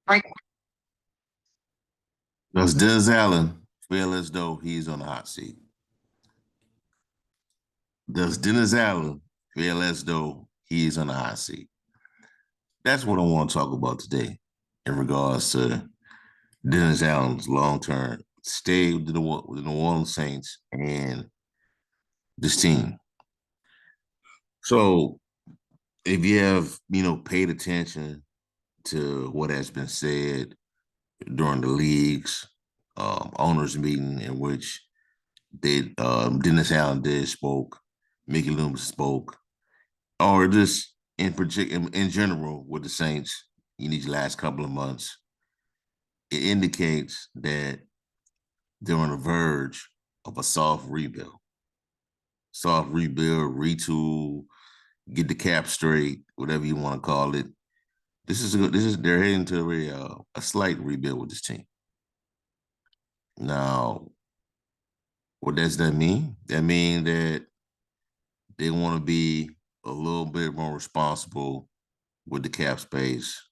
Right. Does Dennis Allen feel as though he's on the hot seat? Does Dennis Allen feel as though he's on the hot seat? That's what I want to talk about today in regards to Dennis Allen's long-term stay with the New Orleans Saints and this team. So if you have, paid attention to what has been said during the league's owners meeting in which Dennis Allen did spoke, Mickey Loomis spoke, or just in particular in general with the Saints in these last couple of months, it indicates that they're on the verge of a soft rebuild. Soft rebuild, retool, get the cap straight, whatever you want to call it. This is they're heading to a slight rebuild with this team. Now, what does that mean? That means that they want to be a little bit more responsible with the cap space.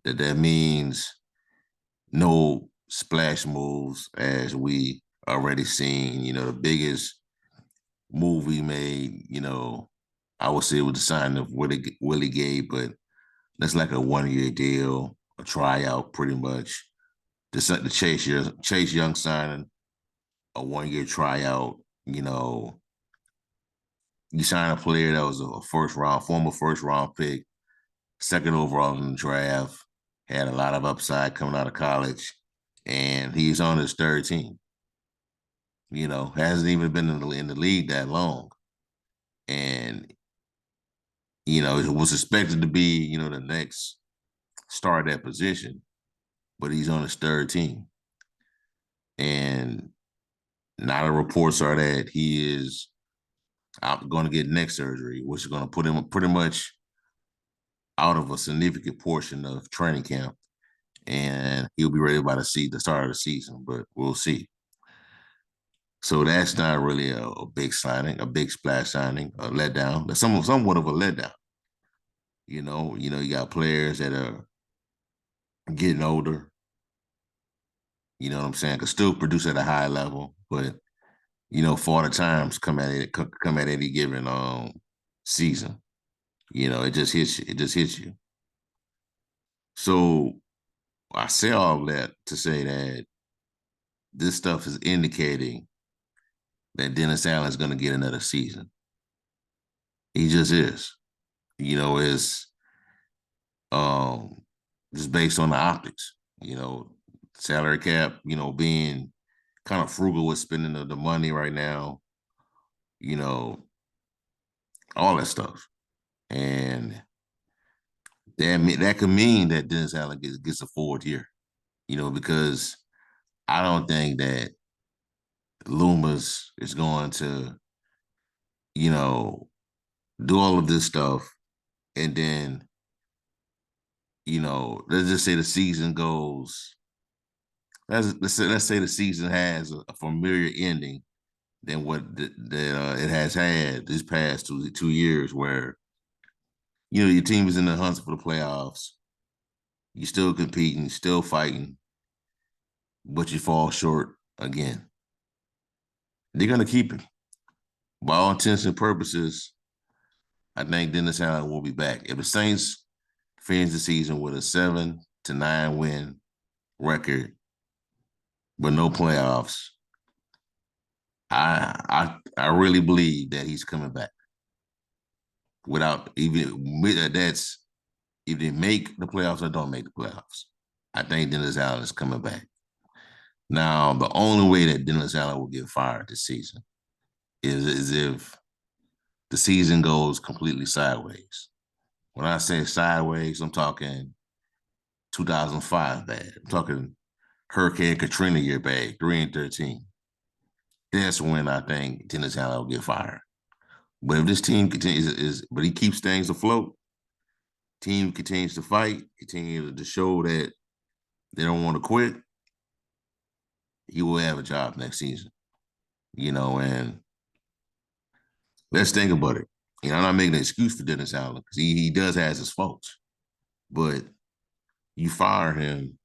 That means no splash moves as we already seen. The biggest move we made, I would say with the signing of Willie Gay, but that's like a 1 year deal, a tryout pretty much. The Chase Young signing, a 1 year tryout, you sign a player that was a former first round pick, second overall in the draft, had a lot of upside coming out of college, and he's on his third team. Hasn't even been in the league that long, and it was expected to be the next star at that position, but he's on his third team, and now the reports are that he is going to get neck surgery, which is going to put him pretty much out of a significant portion of training camp, and he'll be ready by the start of the season, but we'll see. So that's not really a big signing, a big splash signing, a letdown. That's somewhat of a letdown. You got players that are getting older. You know what I'm saying? Could still produce at a high level, but for the times come at any given season. It just hits you. It just hits you. So I say all that to say that this stuff is indicating that Dennis Allen is going to get another season. He just is. It's um just based on the optics. Salary cap. Being kind of frugal with spending the money right now. You know, all that stuff, and that could mean that Dennis Allen gets a forward year. Because I don't think that Loomis is going to, you know, do all of this stuff and then, let's just say the season goes. Let's say the season has a familiar ending than what it has had this past two years, where your team is in the hunt for the playoffs. You're still competing, still fighting, but you fall short again. They're gonna keep him. By all intents and purposes, I think Dennis Allen will be back. If the Saints finish the season with a 7-9 win record, but no playoffs, I really believe that he's coming back. Without even that's if they make the playoffs or don't make the playoffs. I think Dennis Allen is coming back. Now, the only way that Dennis Allen will get fired this season is if the season goes completely sideways. When I say sideways, I'm talking 2005 bad. I'm talking Hurricane Katrina year bad, 3-13. That's when I think Dennis Allen will get fired. But if this team but he keeps things afloat, team continues to fight, continue to show that they don't want to quit, he will have a job next season. And let's think about it. I'm not making an excuse for Dennis Allen because he does has his faults. But you fire him,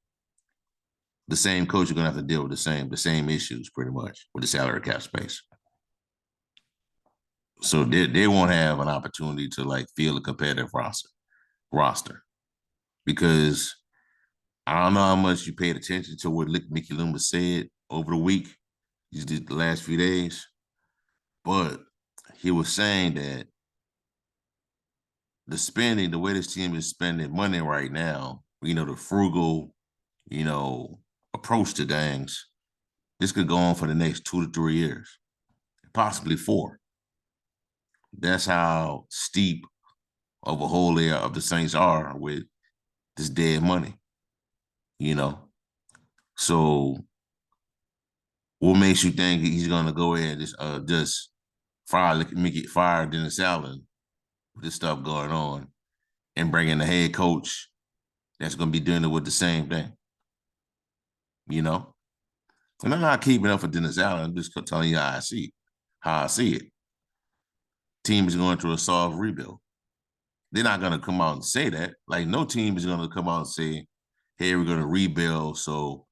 the same coach you're gonna have to deal with the same issues pretty much with the salary cap space. So they won't have an opportunity to like field a competitive roster because I don't know how much you paid attention to what Mickey Luma said over the week, the last few days, but he was saying that the way this team is spending money right now, the frugal, you know, approach to things, this could go on for the next 2 to 3 years, possibly 4. That's how steep of a hole there of the Saints are with this dead money, you know. So what makes you think he's gonna go ahead and just fire Dennis Allen with this stuff going on and bring in the head coach that's gonna be doing it with the same thing, you know? And I'm not keeping up for Dennis Allen. I'm just telling you how I see it. Team is going through a soft rebuild. They're not gonna come out and say that. Like no team is gonna come out and say, "Hey, we're gonna rebuild, so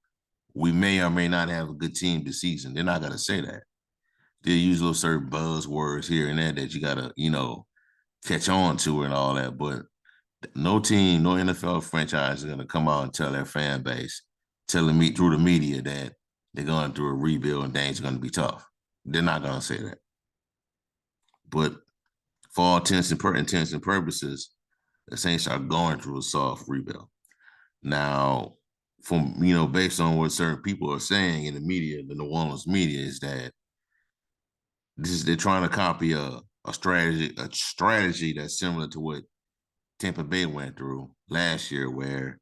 we may or may not have a good team this season." They're not gonna say that. They use little certain buzzwords here and there that you gotta, catch on to and all that. But no team, no NFL franchise is gonna come out and tell their fan base, telling me through the media that they're going through a rebuild and things are gonna be tough. They're not gonna say that. But for all intents and purposes, the Saints are going through a soft rebuild. Now, from based on what certain people are saying in the media, the New Orleans media, is that they're trying to copy a strategy that's similar to what Tampa Bay went through last year, where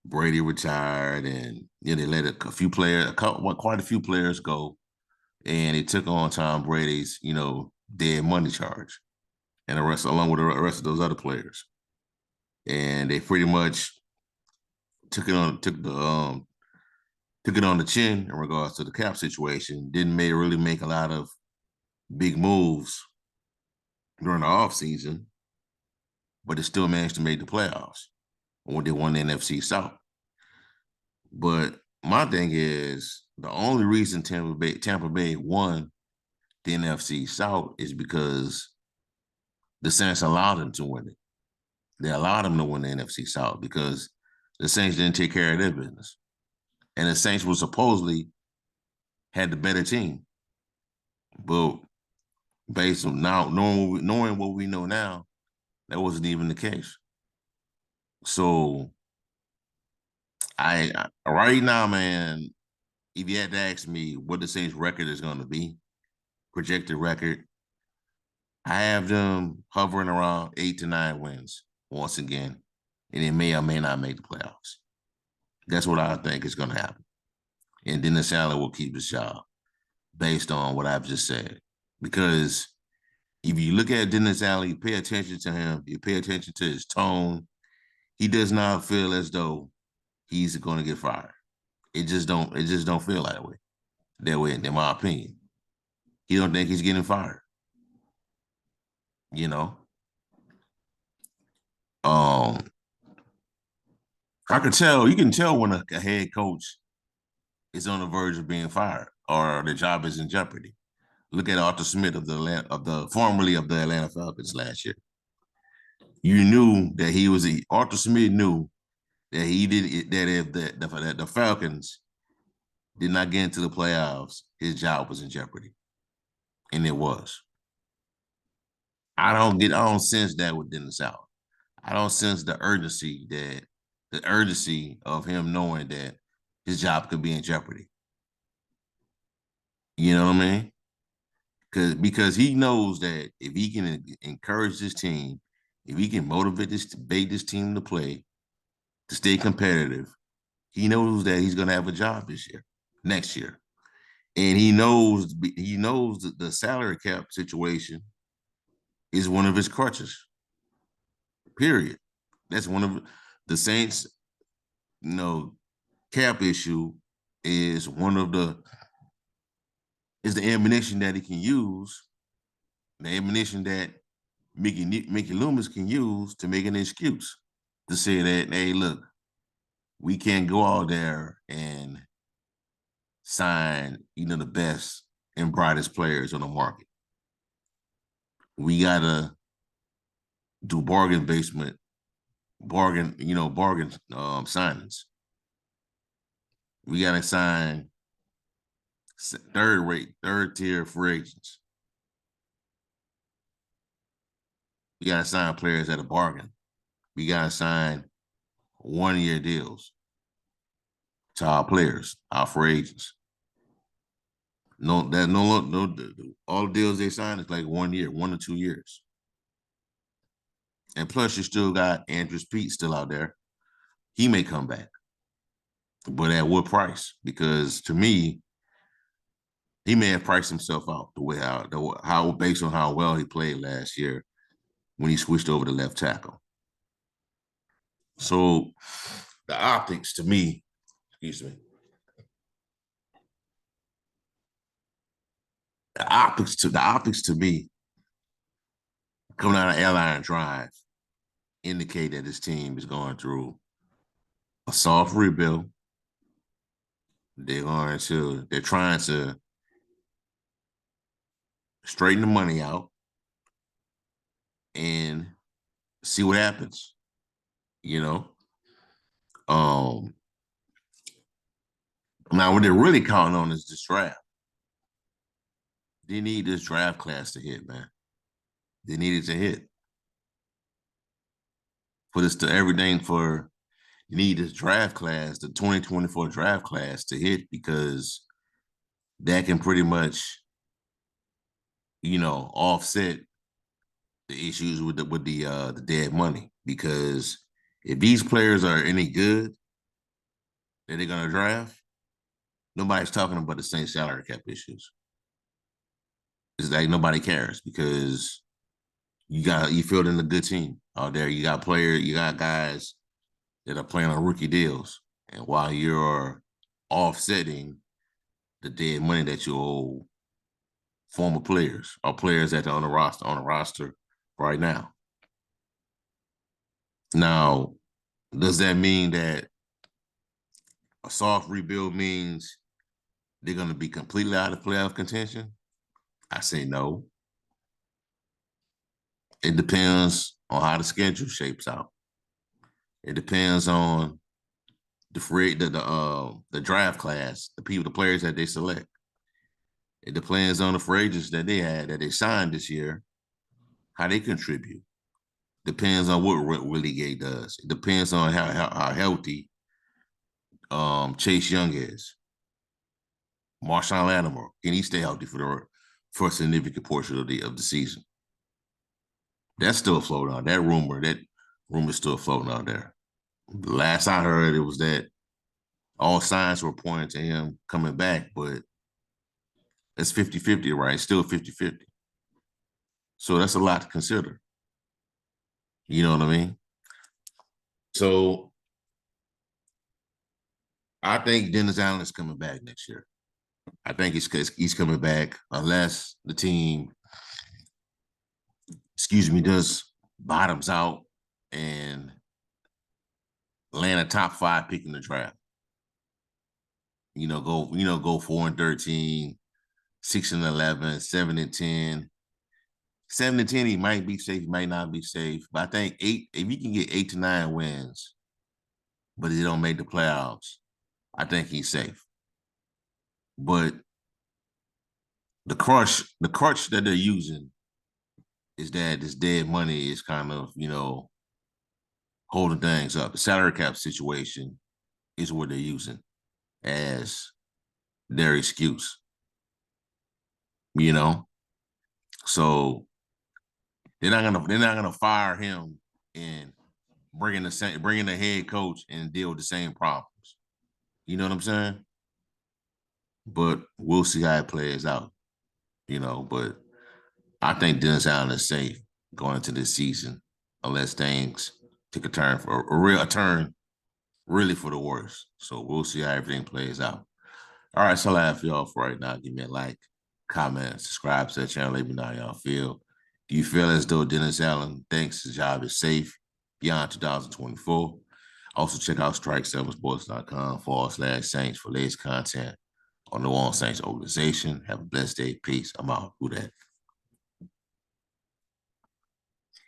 Brady retired and they let quite a few players go, and they took on Tom Brady's dead money charge, and the rest along with the rest of those other players, and they pretty much took it on the chin in regards to the cap situation. Didn't really make a lot of big moves during the offseason, but it still managed to make the playoffs when they won the NFC South. But my thing is the only reason Tampa Bay won the NFC South is because the Saints allowed them to win it. They allowed them to win the NFC South because the Saints didn't take care of their business. And the Saints were supposedly had the better team. But based on now knowing what we know now, that wasn't even the case. So I right now, man, if you had to ask me what the Saints record is going to be, projected record, I have them hovering around 8 to 9 wins once again, and it may or may not make the playoffs. That's what I think is going to happen. And Dennis Allen will keep his job based on what I've just said. Because if you look at Dennis Allen, you pay attention to him, you pay attention to his tone, he does not feel as though he's going to get fired. It just don't feel that way, in my opinion. He don't think he's getting fired. You know? Um, you can tell when a head coach is on the verge of being fired or the job is in jeopardy. Look at Arthur Smith formerly of the Atlanta Falcons last year. You knew that Arthur Smith knew that he did that if the Falcons did not get into the playoffs, his job was in jeopardy. And it was. I don't sense that with Dennis Allen. I don't sense the urgency of him knowing that his job could be in jeopardy. You know what I mean? Because he knows that if he can encourage this team, if he can motivate this team to play, to stay competitive, he knows that he's going to have a job next year, and he knows that the salary cap situation is one of his crutches. Period. That's one of the Saints. Cap issue is one of the is the ammunition that he can use, the ammunition that Mickey Loomis can use to make an excuse to say that, hey, look, we can't go out there and sign, the best and brightest players on the market. We gotta do bargain signings. We gotta sign third tier free agents. We gotta sign players at a bargain. We gotta sign 1-year deals to our players, our free agents. No. All the deals they sign is like 1 year, 1 to 2 years. And plus, you still got Andrews Pete still out there. He may come back, but at what price? Because to me, he may have priced himself out the way how based on how well he played last year when he switched over to left tackle. So the optics to me, excuse me, the optics to me coming out of Airline Drive indicate that this team is going through a soft rebuild. They're trying to straighten the money out and see what happens. You know, um, now what they're really counting on is this draft. They need this draft class to hit, man. They need it to hit for this to everything for. You need this draft class, the 2024 draft class, to hit because that can pretty much, offset the issues with the dead money. Because if these players are any good that they're gonna draft, nobody's talking about the same salary cap issues. It's like nobody cares because you filled in a good team out there. You got guys that are playing on rookie deals, and while you're offsetting the dead money that you owe former players or players that are on the roster right now. Now, does that mean that a soft rebuild means they're going to be completely out of playoff contention? I say no. It depends on how the schedule shapes out. It depends on the draft class, the players that they select. It depends on the free agents that they signed this year, how they contribute. Depends on what Willie Gay does. It depends on how healthy Chase Young is. Marshawn Lattimore, can he stay healthy for a significant portion of the season? That's still floating out. That rumor is still floating out there. The last I heard, it was that all signs were pointing to him coming back, but it's 50-50, right? It's still 50-50. So that's a lot to consider. You know what I mean? So I think Dennis Allen is coming back next year. I think he's coming back unless the team, does bottoms out and land a top 5 pick in the draft. Go 4-13, 6-11, 7-10. 7-10, he might be safe, he might not be safe. But I think if you can get 8 to 9 wins, but he don't make the playoffs, I think he's safe. But the crutch that they're using is that this dead money is kind of, holding things up. The salary cap situation is what they're using as their excuse. So they're not gonna fire him and bringing the head coach and deal with the same problems. You know what I'm saying? But we'll see how it plays out. But I think Dennis Allen is safe going into this season unless things take a turn for a real turn really for the worse. So we'll see how everything plays out. All right, so I have for y'all for right now. Give me a like, comment, subscribe to the channel. Let me know how y'all feel. Do you feel as though Dennis Allen thinks his job is safe beyond 2024? Also, check out strike7sports.com/Saints for latest content on the New Orleans Saints organization. Have a blessed day. Peace. I'm out. Who that?